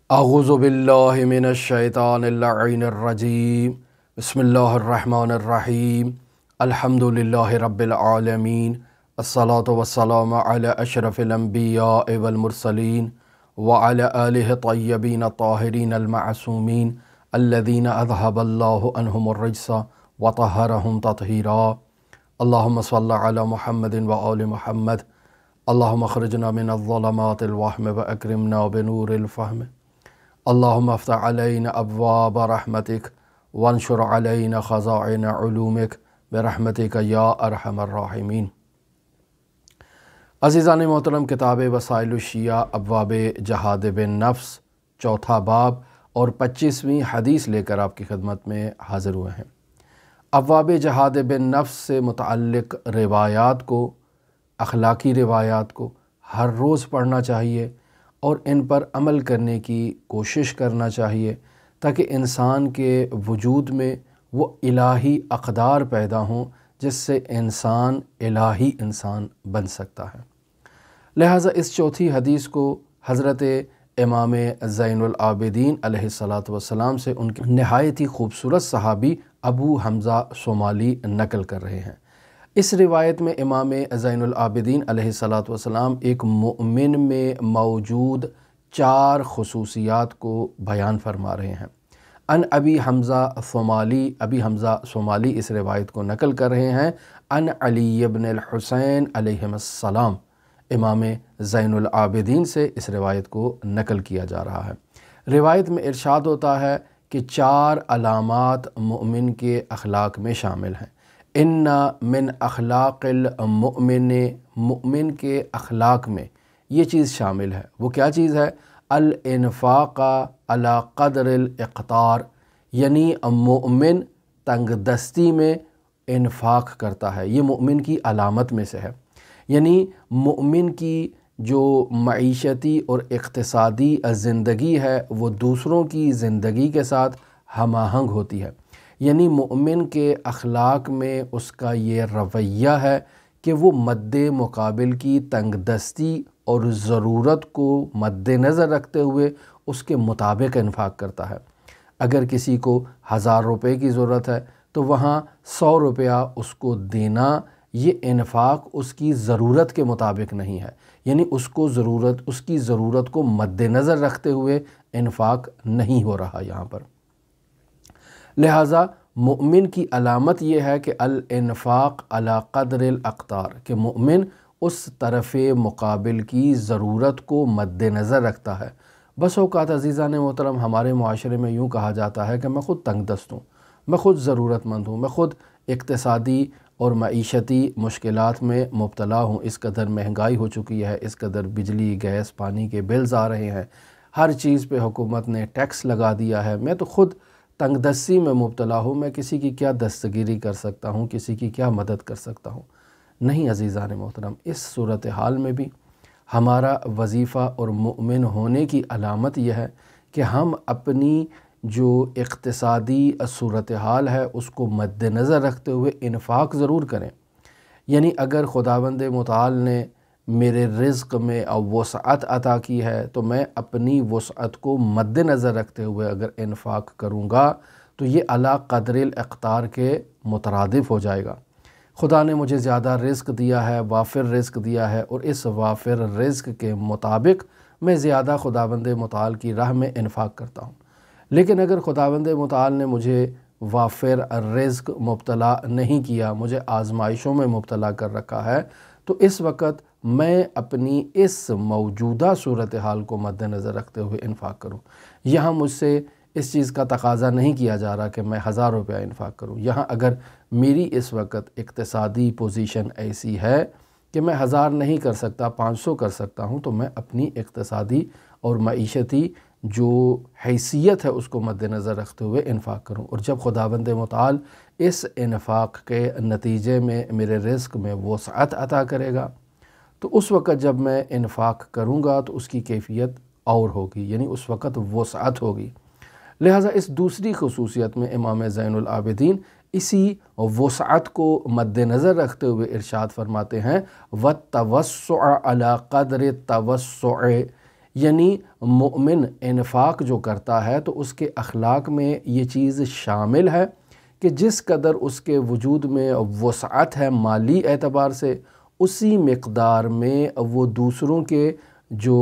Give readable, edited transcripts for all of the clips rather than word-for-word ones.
اعوذ باللہ من الشیطان اللعین الرجیم بسم اللہ الرحمن الرحیم الحمد للہ رب العالمین الصلاة والسلام علی اشرف الانبیاء والمرسلین وعلی آلہ طیبین الطاہرین المعصومین الذین اذہب اللہ عنہم الرجس وطہرہم تطہیرا اللہم صل علی محمد وآل محمد اللہم اخرجنا من الظلمات الوہم واکرمنا بنور الفہم اللہم افتح علینا ابواب رحمتک وانشر علینا خزائن علومک برحمتک یا ارحم الراحمین۔ عزیزان محترم، کتاب وسائل الشیعہ ابواب جہاد بن نفس چوتھا باب اور 25ویں حدیث لے کر آپ کی خدمت میں حاضر ہوئے ہیں۔ ابواب جہاد بن نفس سے متعلق روایات کو، اخلاقی روایات کو ہر روز پڑھنا چاہیے اور ان پر عمل کرنے کی کوشش کرنا چاہیے تاکہ انسان کے وجود میں وہ الہی اقدار پیدا ہوں جس سے انسان الہی انسان بن سکتا ہے۔ لہٰذا اس چوتھی حدیث کو حضرت امام زین العابدین علیہ السلام سے ان کے نہایت ہی خوبصورت صحابی ابو حمزہ صومالی نقل کر رہے ہیں۔ اس روایت میں امام زین العابدین علیہ السلام ایک مومن میں موجود 4 خصوصیات کو بیان فرما رہے ہیں۔ ان ابی حمزہ صومالی اس روایت کو نقل کر رہے ہیں ان علی ابن الحسین علیہ السلام، امام زین العابدین سے اس روایت کو نقل کیا جا رہا ہے۔ روایت میں ارشاد ہوتا ہے کہ 4 علامات مومن کے اخلاق میں شامل ہیں۔ ان من اخلاق المؤمن، مؤمن کے اخلاق میں یہ چیز شامل ہے۔ وہ کیا چیز ہے؟ الانفاق علی قدر الاقتار، یعنی مومن تنگ دستی میں انفاق کرتا ہے۔ یہ مومن کی علامت میں سے ہے، یعنی مومن کی جو معیشتی اور اقتصادی زندگی ہے وہ دوسروں کی زندگی کے ساتھ ہم آہنگ ہوتی ہے۔ یعنی مومن کے اخلاق میں اس کا یہ رویہ ہے کہ وہ مد مقابل کی تنگ دستی اور ضرورت کو مد نظر رکھتے ہوئے اس کے مطابق انفاق کرتا ہے۔ اگر کسی کو 1000 روپے کی ضرورت ہے تو وہاں 100 روپیہ اس کو دینا، یہ انفاق اس کی ضرورت کے مطابق نہیں ہے، یعنی اس کی ضرورت کو مد نظر رکھتے ہوئے انفاق نہیں ہو رہا یہاں پر۔ لہٰذا مومن کی علامت یہ ہے کہ الانفاق علی قدر الاقتار، کہ مومن اس طرف مقابل کی ضرورت کو مد نظر رکھتا ہے۔ بس اوقات عزیزان محترم ہمارے معاشرے میں یوں کہا جاتا ہے کہ میں خود تنگ دست ہوں، میں خود ضرورت مند ہوں، میں خود اقتصادی اور معیشتی مشکلات میں مبتلا ہوں، اس قدر مہنگائی ہو چکی ہے، اس قدر بجلی، گیس، پانی کے بلز آ رہے ہیں، ہر چیز پہ حکومت نے ٹیکس لگا دیا ہے، میں تو خود تنگ دستی میں مبتلا ہوں، میں کسی کی کیا دستگیری کر سکتا ہوں، کسی کی کیا مدد کر سکتا ہوں؟ نہیں عزیزان محترم، اس صورتحال میں بھی ہمارا وظیفہ اور مومن ہونے کی علامت یہ ہے کہ ہم اپنی جو اقتصادی صورتحال ہے اس کو مد نظر رکھتے ہوئے انفاق ضرور کریں۔ یعنی اگر خداوند متعال نے میرے رزق میں وسعت عطا کی ہے تو میں اپنی وسعت کو مد نظر رکھتے ہوئے اگر انفاق کروں گا تو یہ اعلیٰ قدر الاقتار کے مترادف ہو جائے گا۔ خدا نے مجھے زیادہ رزق دیا ہے، وافر رزق دیا ہے، اور اس وافر رزق کے مطابق میں زیادہ خداوند متعال کی راہ میں انفاق کرتا ہوں۔ لیکن اگر خداوند متعال نے مجھے وافر رزق مبتلا نہیں کیا، مجھے آزمائشوں میں مبتلا کر رکھا ہے، تو اس وقت میں اپنی اس موجودہ صورتحال کو مد نظر رکھتے ہوئے انفاق کروں۔ یہاں مجھ سے اس چیز کا تقاضا نہیں کیا جا رہا کہ میں 1000 روپیہ انفاق کروں۔ یہاں اگر میری اس وقت اقتصادی پوزیشن ایسی ہے کہ میں 1000 نہیں کر سکتا، 500 کر سکتا ہوں، تو میں اپنی اقتصادی اور معیشتی جو حیثیت ہے اس کو مد نظر رکھتے ہوئے انفاق کروں۔ اور جب خداوند متعال اس انفاق کے نتیجے میں میرے رزق میں وسعت عطا کرے گا تو اس وقت جب میں انفاق کروں گا تو اس کی کیفیت اور ہوگی، یعنی اس وقت وسعت ہوگی۔ لہٰذا اس دوسری خصوصیت میں امام زین العابدین اسی وسعت کو مد نظر رکھتے ہوئے ارشاد فرماتے ہیں وَالتَّوَسُّعَ عَلَى قَدْرِ التَّوَسُّعِ، یعنی مومن انفاق جو کرتا ہے تو اس کے اخلاق میں یہ چیز شامل ہے کہ جس قدر اس کے وجود میں وسعت ہے مالی اعتبار سے، اسی مقدار میں وہ دوسروں کے جو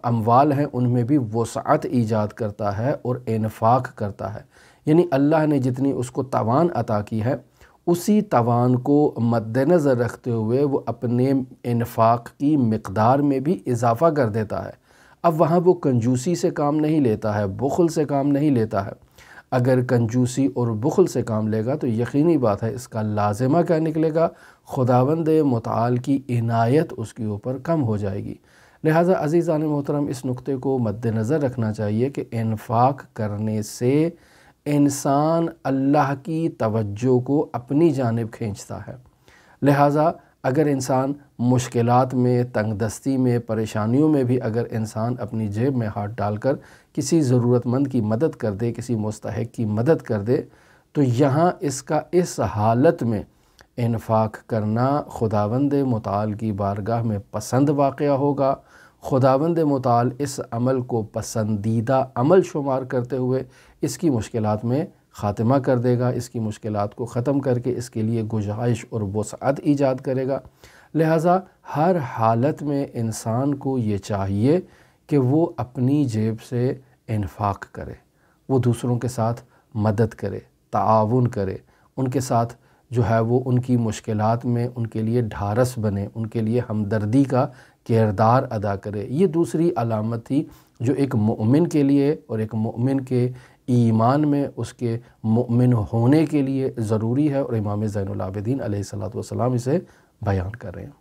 اموال ہیں ان میں بھی وسعت ایجاد کرتا ہے اور انفاق کرتا ہے۔ یعنی اللہ نے جتنی اس کو توان عطا کی ہے، اسی توان کو مد نظر رکھتے ہوئے وہ اپنے انفاق کی مقدار میں بھی اضافہ کر دیتا ہے۔ اب وہاں وہ کنجوسی سے کام نہیں لیتا ہے، بخل سے کام نہیں لیتا ہے۔ اگر کنجوسی اور بخل سے کام لے گا تو یقینی بات ہے اس کا لازمہ کیا نکلے گا؟ خداوند متعال کی عنایت اس کے اوپر کم ہو جائے گی۔ لہٰذا عزیزان محترم، اس نقطے کو مد نظر رکھنا چاہیے کہ انفاق کرنے سے انسان اللہ کی توجہ کو اپنی جانب کھینچتا ہے۔ لہٰذا اگر انسان مشکلات میں، تنگ دستی میں، پریشانیوں میں بھی اگر انسان اپنی جیب میں ہاتھ ڈال کر کسی ضرورت مند کی مدد کر دے، کسی مستحق کی مدد کر دے، تو یہاں اس کا اس حالت میں انفاق کرنا خداوند متعال کی بارگاہ میں پسند واقعہ ہوگا۔ خداوند متعال اس عمل کو پسندیدہ عمل شمار کرتے ہوئے اس کی مشکلات میں خاتمہ کر دے گا، اس کی مشکلات کو ختم کر کے اس کے لیے گنجائش اور وسعت ایجاد کرے گا۔ لہٰذا ہر حالت میں انسان کو یہ چاہیے کہ وہ اپنی جیب سے انفاق کرے، وہ دوسروں کے ساتھ مدد کرے، تعاون کرے، ان کے ساتھ جو ہے وہ ان کی مشکلات میں ان کے لیے ڈھارس بنے، ان کے لیے ہمدردی کا کردار ادا کرے۔ یہ دوسری علامت تھی جو ایک مومن کے لیے اور ایک مومن کے ایمان میں اس کے مومن ہونے کے لیے ضروری ہے، اور امام زین العابدین علیہ السلام اسے بیان کر رہے ہیں۔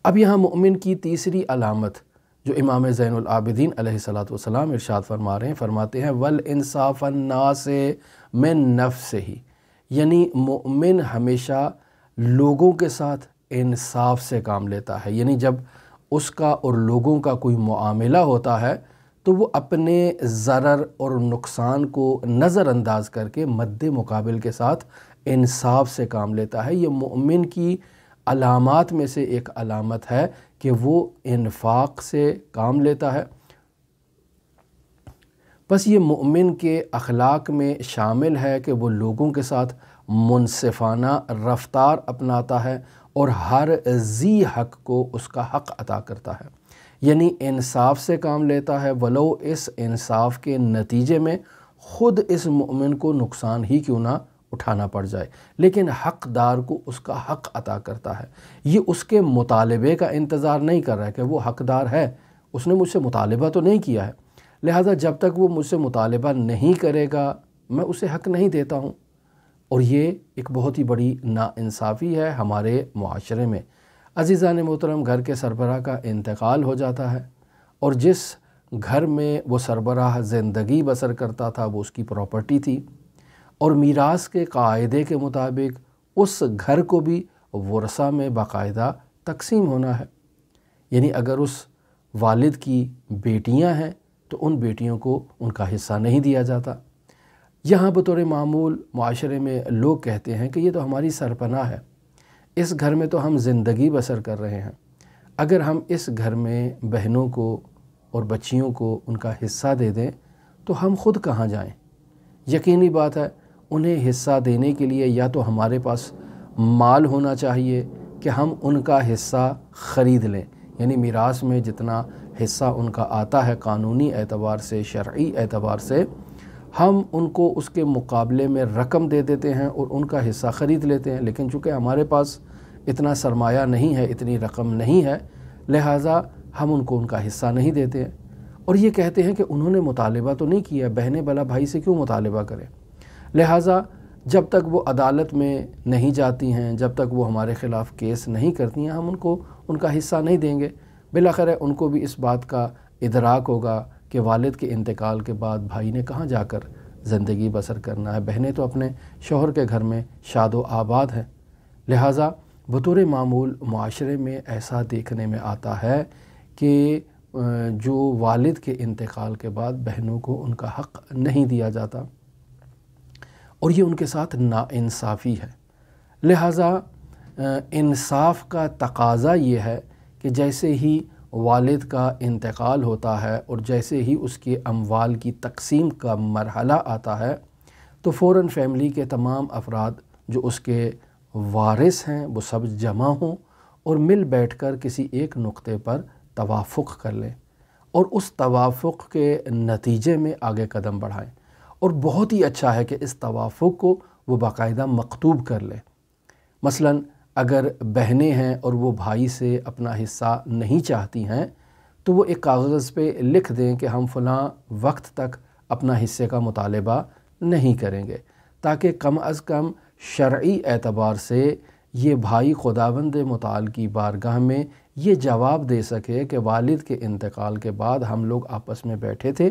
اب یہاں مومن کی تیسری علامت جو امام زین العابدین علیہ السلام ارشاد فرما رہے ہیں، فرماتے ہیں وَالْإِنصَافَ النَّاسِ مِن نَفْسِهِ، یعنی مومن ہمیشہ لوگوں کے ساتھ انصاف سے کام لیتا ہے۔ یعنی جب اس کا اور لوگوں کا کوئی معاملہ ہوتا ہے تو وہ اپنے ضرر اور نقصان کو نظر انداز کر کے مد مقابل کے ساتھ انصاف سے کام لیتا ہے۔ یہ مومن کی علامات میں سے ایک علامت ہے کہ وہ انفاق سے کام لیتا ہے۔ بس یہ مومن کے اخلاق میں شامل ہے کہ وہ لوگوں کے ساتھ منصفانہ رفتار اپناتا ہے اور ہر ذی حق کو اس کا حق عطا کرتا ہے، یعنی انصاف سے کام لیتا ہے، ولو اس انصاف کے نتیجے میں خود اس مومن کو نقصان ہی کیوں نہ اٹھانا پڑ جائے، لیکن حقدار کو اس کا حق عطا کرتا ہے۔ یہ اس کے مطالبے کا انتظار نہیں کر رہا ہے کہ وہ حقدار ہے، اس نے مجھ سے مطالبہ تو نہیں کیا ہے، لہٰذا جب تک وہ مجھ سے مطالبہ نہیں کرے گا میں اسے حق نہیں دیتا ہوں۔ اور یہ ایک بہت ہی بڑی ناانصافی ہے ہمارے معاشرے میں۔ عزیزان محترم، گھر کے سربراہ کا انتقال ہو جاتا ہے اور جس گھر میں وہ سربراہ زندگی بسر کرتا تھا وہ اس کی پراپرٹی تھی، اور میراث کے قاعدے کے مطابق اس گھر کو بھی ورثہ میں باقاعدہ تقسیم ہونا ہے۔ یعنی اگر اس والد کی بیٹیاں ہیں تو ان بیٹیوں کو ان کا حصہ نہیں دیا جاتا۔ یہاں بطور معمول معاشرے میں لوگ کہتے ہیں کہ یہ تو ہماری سرپناہ ہے، اس گھر میں تو ہم زندگی بسر کر رہے ہیں، اگر ہم اس گھر میں بہنوں کو اور بچیوں کو ان کا حصہ دے دیں تو ہم خود کہاں جائیں؟ یقینی بات ہے انہیں حصہ دینے کے لیے یا تو ہمارے پاس مال ہونا چاہیے کہ ہم ان کا حصہ خرید لیں، یعنی میراث میں جتنا حصہ ان کا آتا ہے قانونی اعتبار سے، شرعی اعتبار سے، ہم ان کو اس کے مقابلے میں رقم دے دیتے ہیں اور ان کا حصہ خرید لیتے ہیں، لیکن چونکہ ہمارے پاس اتنا سرمایہ نہیں ہے، اتنی رقم نہیں ہے، لہٰذا ہم ان کو ان کا حصہ نہیں دیتے ہیں۔ اور یہ کہتے ہیں کہ انہوں نے مطالبہ تو نہیں کیا، بہنیں بھلا بھائی سے کیوں مطالبہ کریں؟ لہٰذا جب تک وہ عدالت میں نہیں جاتی ہیں، جب تک وہ ہمارے خلاف کیس نہیں کرتی ہیں، ہم ان کو ان کا حصہ نہیں دیں گے۔ بالآخر ان کو بھی اس بات کا ادراک ہوگا کہ والد کے انتقال کے بعد بھائی نے کہاں جا کر زندگی بسر کرنا ہے، بہنیں تو اپنے شوہر کے گھر میں شاد و آباد ہیں۔ لہٰذا بطور معمول معاشرے میں ایسا دیکھنے میں آتا ہے کہ جو والد کے انتقال کے بعد بہنوں کو ان کا حق نہیں دیا جاتا، اور یہ ان کے ساتھ ناانصافی ہے۔ لہٰذا انصاف کا تقاضا یہ ہے کہ جیسے ہی والد کا انتقال ہوتا ہے اور جیسے ہی اس کے اموال کی تقسیم کا مرحلہ آتا ہے تو فوراً فیملی کے تمام افراد جو اس کے وارث ہیں وہ سب جمع ہوں اور مل بیٹھ کر کسی ایک نقطے پر توافق کر لیں اور اس توافق کے نتیجے میں آگے قدم بڑھائیں۔ اور بہت ہی اچھا ہے کہ اس توافق کو وہ باقاعدہ مکتوب کر لیں۔ مثلاً اگر بہنیں ہیں اور وہ بھائی سے اپنا حصہ نہیں چاہتی ہیں تو وہ ایک کاغذ پہ لکھ دیں کہ ہم فلاں وقت تک اپنا حصے کا مطالبہ نہیں کریں گے، تاکہ کم از کم شرعی اعتبار سے یہ بھائی خداوند متعال کی بارگاہ میں یہ جواب دے سکے کہ والد کے انتقال کے بعد ہم لوگ آپس میں بیٹھے تھے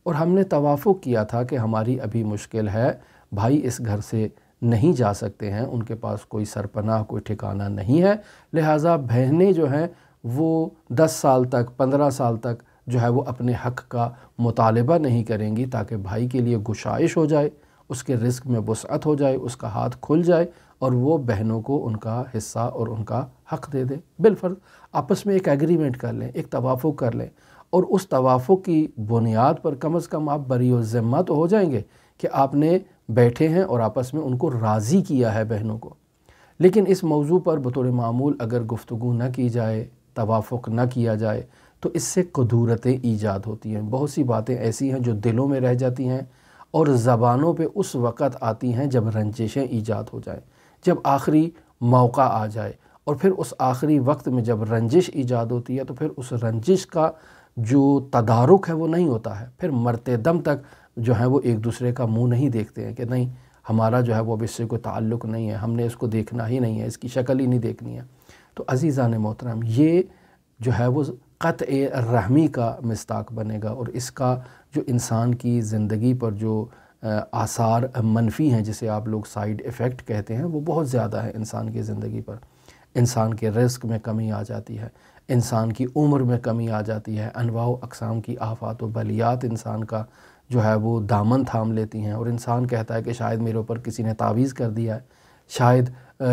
اور ہم نے توافق کیا تھا کہ ہماری ابھی مشکل ہے، بھائی اس گھر سے نہیں جا سکتے ہیں، ان کے پاس کوئی سرپناہ کوئی ٹھکانہ نہیں ہے، لہٰذا بہنیں جو ہیں وہ 10 سال تک 15 سال تک جو ہے وہ اپنے حق کا مطالبہ نہیں کریں گی، تاکہ بھائی کے لیے گشائش ہو جائے، اس کے رزق میں وسعت ہو جائے، اس کا ہاتھ کھل جائے اور وہ بہنوں کو ان کا حصہ اور ان کا حق دے دے۔ بالفرض آپس میں ایک ایگریمنٹ کر لیں، ایک توافق کر لیں، اور اس توافق کی بنیاد پر کم از کم آپ بری الذمہ تو ہو جائیں گے کہ آپ نے بیٹھے ہیں اور آپس میں ان کو راضی کیا ہے بہنوں کو۔ لیکن اس موضوع پر بطور معمول اگر گفتگو نہ کی جائے، توافق نہ کیا جائے تو اس سے کدورتیں ایجاد ہوتی ہیں۔ بہت سی باتیں ایسی ہیں جو دلوں میں رہ جاتی ہیں اور زبانوں پہ اس وقت آتی ہیں جب رنجشیں ایجاد ہو جائیں، جب آخری موقع آ جائے، اور پھر اس آخری وقت میں جب رنجش ایجاد ہوتی ہے تو پھر اس رنجش کا جو تدارک ہے وہ نہیں ہوتا ہے، پھر مرتے دم تک جو ہے وہ ایک دوسرے کا منہ نہیں دیکھتے ہیں کہ نہیں ہمارا جو ہے وہ اب اس سے کوئی تعلق نہیں ہے، ہم نے اس کو دیکھنا ہی نہیں ہے، اس کی شکل ہی نہیں دیکھنی ہے۔ تو عزیزان محترم، یہ جو ہے وہ قطع رحمی کا مصداق بنے گا، اور اس کا جو انسان کی زندگی پر جو آثار منفی ہیں، جسے آپ لوگ سائیڈ ایفیکٹ کہتے ہیں، وہ بہت زیادہ ہے انسان کی زندگی پر۔ انسان کے رزق میں کمی آ جاتی ہے، انسان کی عمر میں کمی آ جاتی ہے، انواع و اقسام کی آفات و بلیات انسان کا جو ہے وہ دامن تھام لیتی ہیں، اور انسان کہتا ہے کہ شاید میرے اوپر کسی نے تعویذ کر دیا ہے، شاید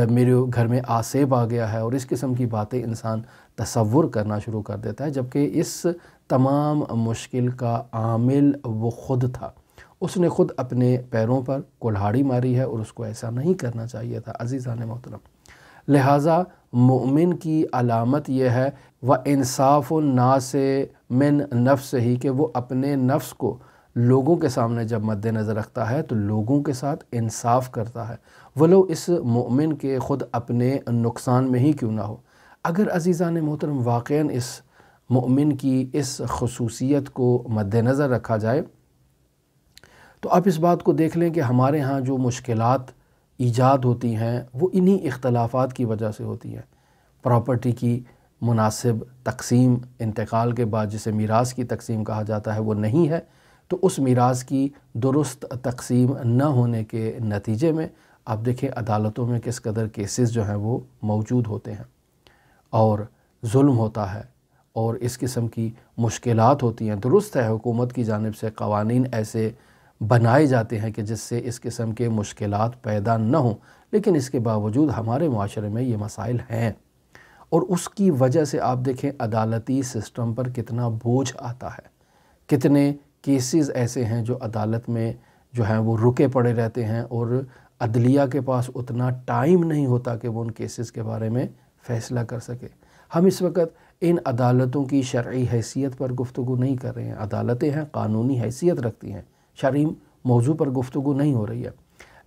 میرے گھر میں آسیب آ گیا ہے، اور اس قسم کی باتیں انسان تصور کرنا شروع کر دیتا ہے، جبکہ اس تمام مشکل کا عامل وہ خود تھا۔ اس نے خود اپنے پیروں پر کلہاڑی ماری ہے، اور اس کو ایسا نہیں کرنا چاہیے تھا عزیزان محترم۔ لہٰذا مومن کی علامت یہ ہے وَإِنصَافُ النَّاسِ مِن نَفْسِهِ، کہ وہ اپنے نفس کو لوگوں کے سامنے جب مد نظر رکھتا ہے تو لوگوں کے ساتھ انصاف کرتا ہے، ولو اس مومن کے خود اپنے نقصان میں ہی کیوں نہ ہو۔ اگر عزیزان محترم واقعاً اس مومن کی اس خصوصیت کو مد نظر رکھا جائے تو آپ اس بات کو دیکھ لیں کہ ہمارے ہاں جو مشکلات ایجاد ہوتی ہیں وہ انہی اختلافات کی وجہ سے ہوتی ہیں۔ پراپرٹی کی مناسب تقسیم انتقال کے بعد جسے میراث کی تقسیم کہا جاتا ہے وہ نہیں ہے، تو اس میراث کی درست تقسیم نہ ہونے کے نتیجے میں آپ دیکھیں عدالتوں میں کس قدر کیسز جو ہیں وہ موجود ہوتے ہیں اور ظلم ہوتا ہے اور اس قسم کی مشکلات ہوتی ہیں۔ درست ہے حکومت کی جانب سے قوانین ایسے بنائے جاتے ہیں کہ جس سے اس قسم کے مشکلات پیدا نہ ہوں، لیکن اس کے باوجود ہمارے معاشرے میں یہ مسائل ہیں، اور اس کی وجہ سے آپ دیکھیں عدالتی سسٹم پر کتنا بوجھ آتا ہے، کتنے کیسز ایسے ہیں جو عدالت میں جو ہیں وہ رکے پڑے رہتے ہیں، اور عدلیہ کے پاس اتنا ٹائم نہیں ہوتا کہ وہ ان کیسز کے بارے میں فیصلہ کر سکے۔ ہم اس وقت ان عدالتوں کی شرعی حیثیت پر گفتگو نہیں کر رہے ہیں، عدالتیں ہیں قانونی حیثیت رکھتی ہیں، شرعی موضوع پر گفتگو نہیں ہو رہی ہے،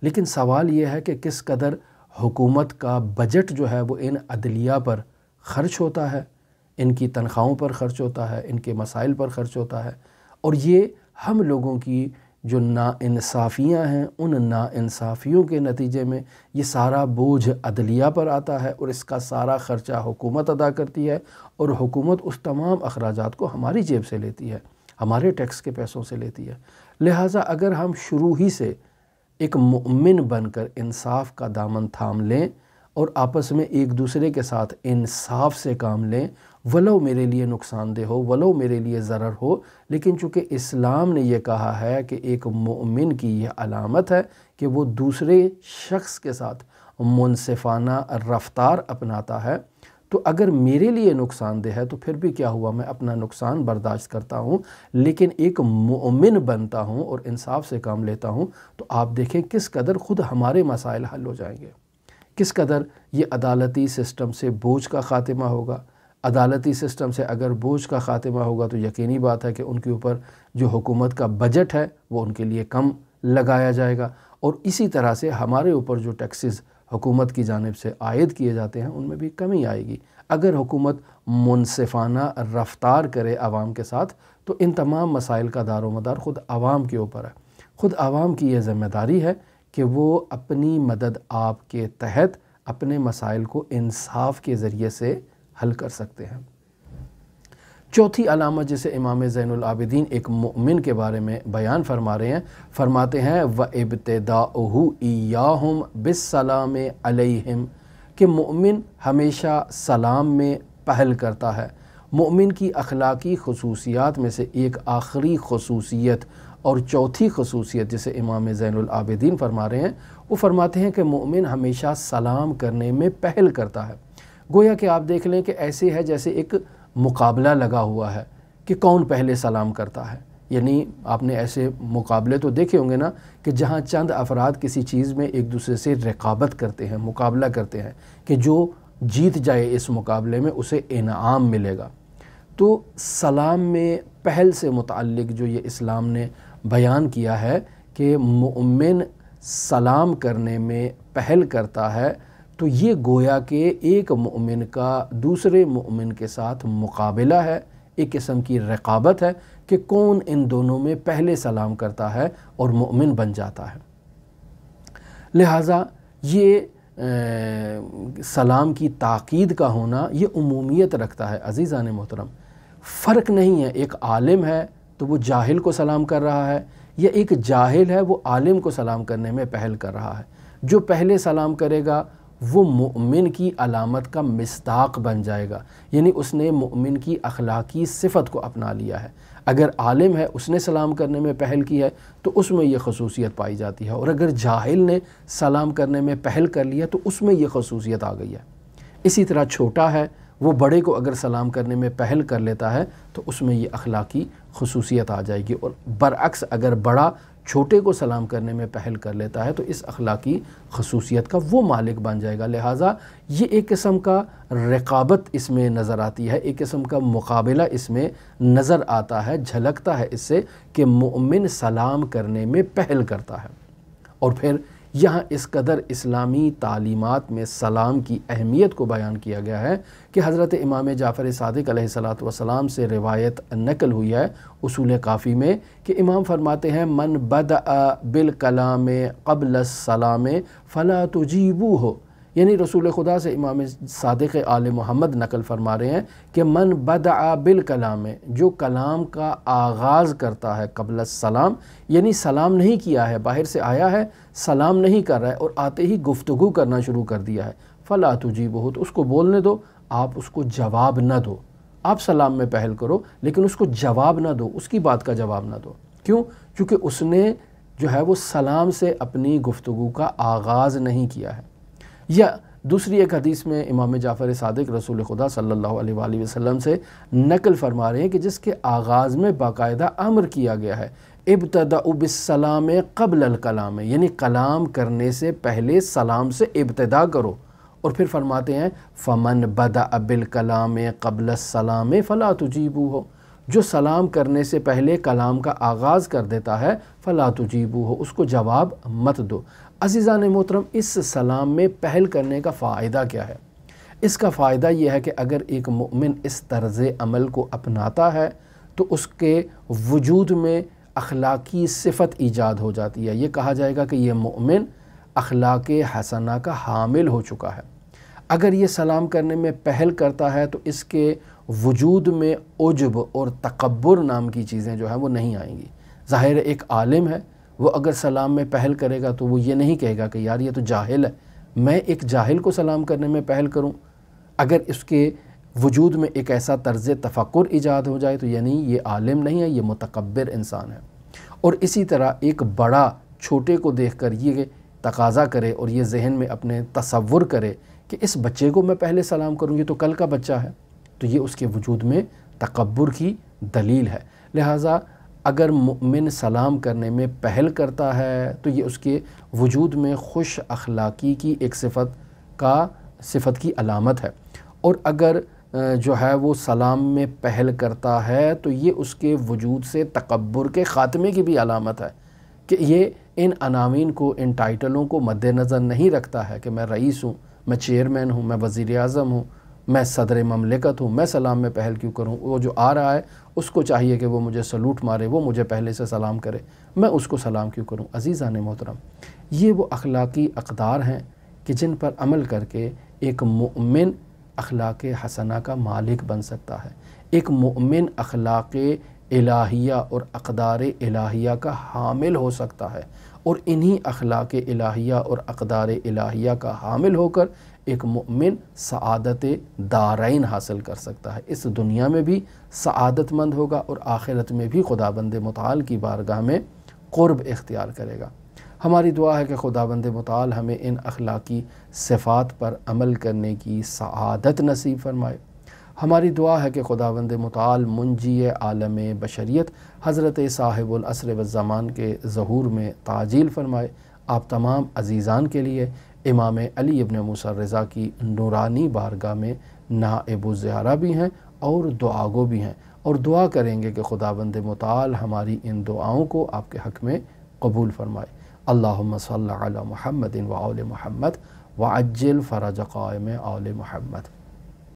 لیکن سوال یہ ہے کہ کس قدر حکومت کا بجٹ جو ہے وہ ان عدلیہ پر خرچ ہوتا ہے، ان کی تنخواہوں پر خرچ ہوتا ہے، ان کے مسائل پر خرچ ہوتا ہے، اور یہ ہم لوگوں کی جو ناانصافیاں ہیں ان ناانصافیوں کے نتیجے میں یہ سارا بوجھ عدلیہ پر آتا ہے، اور اس کا سارا خرچہ حکومت ادا کرتی ہے، اور حکومت اس تمام اخراجات کو ہماری جیب سے لیتی ہے، ہمارے ٹیکس کے پیسوں سے لیتی ہے۔ لہٰذا اگر ہم شروع ہی سے ایک مؤمن بن کر انصاف کا دامن تھام لیں اور آپس میں ایک دوسرے کے ساتھ انصاف سے کام لیں، ولو میرے لیے نقصان دہ ہو، ولو میرے لیے ضرر ہو، لیکن چونکہ اسلام نے یہ کہا ہے کہ ایک مومن کی یہ علامت ہے کہ وہ دوسرے شخص کے ساتھ منصفانہ رفتار اپناتا ہے، تو اگر میرے لیے نقصان دہ ہے تو پھر بھی کیا ہوا، میں اپنا نقصان برداشت کرتا ہوں، لیکن ایک مومن بنتا ہوں اور انصاف سے کام لیتا ہوں، تو آپ دیکھیں کس قدر خود ہمارے مسائل حل ہو جائیں گے، کس قدر یہ عدالتی سسٹم سے بوجھ کا خاتمہ ہوگا۔ عدالتی سسٹم سے اگر بوجھ کا خاتمہ ہوگا تو یقینی بات ہے کہ ان کے اوپر جو حکومت کا بجٹ ہے وہ ان کے لیے کم لگایا جائے گا، اور اسی طرح سے ہمارے اوپر جو ٹیکسز حکومت کی جانب سے عائد کیے جاتے ہیں ان میں بھی کمی آئے گی۔ اگر حکومت منصفانہ رفتار کرے عوام کے ساتھ تو ان تمام مسائل کا دار و مدار خود عوام کے اوپر ہے۔ خود عوام کی یہ ذمہ داری ہے کہ وہ اپنی مدد آپ کے تحت اپنے مسائل کو انصاف کے ذریعے سے حل کر سکتے ہیں۔ چوتھی علامت جسے امام زین العابدین ایک مومن کے بارے میں بیان فرما رہے ہیں، فرماتے ہیں وَإِبْتِدَاؤُهُ إِيَّاهُمْ بِالسَّلَامِ عَلَيْهِمْ، کہ مومن ہمیشہ سلام میں پہل کرتا ہے۔ مومن کی اخلاقی خصوصیات میں سے ایک آخری خصوصیت اور چوتھی خصوصیت جسے امام زین العابدین فرما رہے ہیں، وہ فرماتے ہیں کہ مومن ہمیشہ سلام کرنے میں پہل کرتا ہے۔ گویا کہ آپ دیکھ لیں کہ ایسے ہے جیسے ایک مقابلہ لگا ہوا ہے کہ کون پہلے سلام کرتا ہے۔ یعنی آپ نے ایسے مقابلے تو دیکھے ہوں گے نا کہ جہاں چند افراد کسی چیز میں ایک دوسرے سے رقابت کرتے ہیں، مقابلہ کرتے ہیں کہ جو جیت جائے اس مقابلے میں اسے انعام ملے گا۔ تو سلام میں پہل سے متعلق جو یہ اسلام نے بیان کیا ہے کہ مومن سلام کرنے میں پہل کرتا ہے، تو یہ گویا کہ ایک مومن کا دوسرے مومن کے ساتھ مقابلہ ہے، ایک قسم کی رقابت ہے کہ کون ان دونوں میں پہلے سلام کرتا ہے اور مومن بن جاتا ہے۔ لہٰذا یہ سلام کی تاکید کا ہونا یہ عمومیت رکھتا ہے۔ عزیزان محترم، فرق نہیں ہے ایک عالم ہے تو وہ جاہل کو سلام کر رہا ہے، یا ایک جاہل ہے وہ عالم کو سلام کرنے میں پہل کر رہا ہے۔ جو پہلے سلام کرے گا وہ مومن کی علامت کا مصداق بن جائے گا، یعنی اس نے مومن کی اخلاقی صفت کو اپنا لیا ہے۔ اگر عالم ہے اس نے سلام کرنے میں پہل کی ہے تو اس میں یہ خصوصیت پائی جاتی ہے، اور اگر جاہل نے سلام کرنے میں پہل کر لیا تو اس میں یہ خصوصیت آ گئی ہے۔ اسی طرح چھوٹا ہے وہ بڑے کو اگر سلام کرنے میں پہل کر لیتا ہے تو اس میں یہ اخلاقی خصوصیت آ جائے گی، اور برعکس اگر بڑا چھوٹے کو سلام کرنے میں پہل کر لیتا ہے تو اس اخلاقی خصوصیت کا وہ مالک بن جائے گا۔ لہٰذا یہ ایک قسم کا رقابت اس میں نظر آتی ہے، ایک قسم کا مقابلہ اس میں نظر آتا ہے، جھلکتا ہے اس سے کہ مومن سلام کرنے میں پہل کرتا ہے۔ اور پھر یہاں اس قدر اسلامی تعلیمات میں سلام کی اہمیت کو بیان کیا گیا ہے کہ حضرت امام جعفر صادق علیہ السلام سے روایت نقل ہوئی ہے اصول کافی میں کہ امام فرماتے ہیں من بدأ بالکلام قبل السلام فلا تجیبوہ، یعنی رسول خدا سے امام صادق آل محمد نقل فرما رہے ہیں کہ من بدأ بالکلام، جو کلام کا آغاز کرتا ہے قبل السلام، یعنی سلام نہیں کیا ہے، باہر سے آیا ہے سلام نہیں کر رہا ہے اور آتے ہی گفتگو کرنا شروع کر دیا ہے، فلا تجیبہ، تو اس کو بولنے دو، آپ اس کو جواب نہ دو۔ آپ سلام میں پہل کرو لیکن اس کو جواب نہ دو، اس کی بات کا جواب نہ دو۔ کیوں؟ کیونکہ اس نے جو ہے وہ سلام سے اپنی گفتگو کا آغاز نہیں کیا ہے۔ یا دوسری ایک حدیث میں امام جعفر صادق رسول خدا صلی اللہ علیہ وآلہ وسلم سے نقل فرما رہے ہیں کہ جس کے آغاز میں باقاعدہ امر کیا گیا ہے ابتداء بالسلام قبل الکلام، یعنی کلام کرنے سے پہلے سلام سے ابتدا کرو، اور پھر فرماتے ہیں فمن بدأ بالکلام قبل السلام فلا تجیبوہ، جو سلام کرنے سے پہلے کلام کا آغاز کر دیتا ہے فلا تجیبوہ، اس کو جواب مت دو۔ عزیزان محترم، اس سلام میں پہل کرنے کا فائدہ کیا ہے؟ اس کا فائدہ یہ ہے کہ اگر ایک مومن اس طرز عمل کو اپناتا ہے تو اس کے وجود میں اخلاقی صفت ایجاد ہو جاتی ہے، یہ کہا جائے گا کہ یہ مومن اخلاق حسنہ کا حامل ہو چکا ہے۔ اگر یہ سلام کرنے میں پہل کرتا ہے تو اس کے وجود میں عجب اور تکبر نام کی چیزیں جو ہیں وہ نہیں آئیں گی۔ ظاہر ایک عالم ہے، وہ اگر سلام میں پہل کرے گا تو وہ یہ نہیں کہے گا کہ یار یہ تو جاہل ہے، میں ایک جاہل کو سلام کرنے میں پہل کروں۔ اگر اس کے وجود میں ایک ایسا طرز تفکر ایجاد ہو جائے تو یعنی یہ عالم نہیں ہے، یہ متکبر انسان ہے۔ اور اسی طرح ایک بڑا چھوٹے کو دیکھ کر یہ تقاضا کرے اور یہ ذہن میں اپنے تصور کرے کہ اس بچے کو میں پہلے سلام کروں، یہ تو کل کا بچہ ہے، تو یہ اس کے وجود میں تکبر کی دلیل ہے۔ لہٰذا اگر مومن سلام کرنے میں پہل کرتا ہے تو یہ اس کے وجود میں خوش اخلاقی کی ایک صفت کی علامت ہے، اور اگر جو ہے وہ سلام میں پہل کرتا ہے تو یہ اس کے وجود سے تکبر کے خاتمے کی بھی علامت ہے، کہ یہ ان عناوین کو، ان ٹائٹلوں کو مد نظر نہیں رکھتا ہے کہ میں رئیس ہوں، میں چیئرمین ہوں، میں وزیر اعظم ہوں، میں صدر مملکت ہوں، میں سلام میں پہل کیوں کروں؟ وہ جو آ رہا ہے اس کو چاہیے کہ وہ مجھے سلوٹ مارے، وہ مجھے پہلے سے سلام کرے، میں اس کو سلام کیوں کروں؟ عزیزان محترم، یہ وہ اخلاقی اقدار ہیں کہ جن پر عمل کر کے ایک مومن اخلاق حسنہ کا مالک بن سکتا ہے، ایک مومن اخلاق الہیہ اور اقدار الہیہ کا حامل ہو سکتا ہے، اور انہی اخلاق الہیہ اور اقدار الہیہ کا حامل ہو کر ایک مومن سعادت دارین حاصل کر سکتا ہے، اس دنیا میں بھی سعادت مند ہوگا اور آخرت میں بھی خداوند متعال کی بارگاہ میں قرب اختیار کرے گا۔ ہماری دعا ہے کہ خداوند متعال ہمیں ان اخلاقی صفات پر عمل کرنے کی سعادت نصیب فرمائے۔ ہماری دعا ہے کہ خداوند متعال منجی عالم بشریت حضرت صاحب العصر والزمان کے ظہور میں تعجیل فرمائے۔ آپ تمام عزیزان کے لیے امام علی ابن موسیٰ رضا کی نورانی بارگاہ میں نائب الزیارہ بھی ہیں اور دعاگو بھی ہیں، اور دعا کریں گے کہ خداوند متعال ہماری ان دعاؤں کو آپ کے حق میں قبول فرمائے۔ اللہم صلی علی محمد وآل محمد وعجل فرج قائم آل محمد۔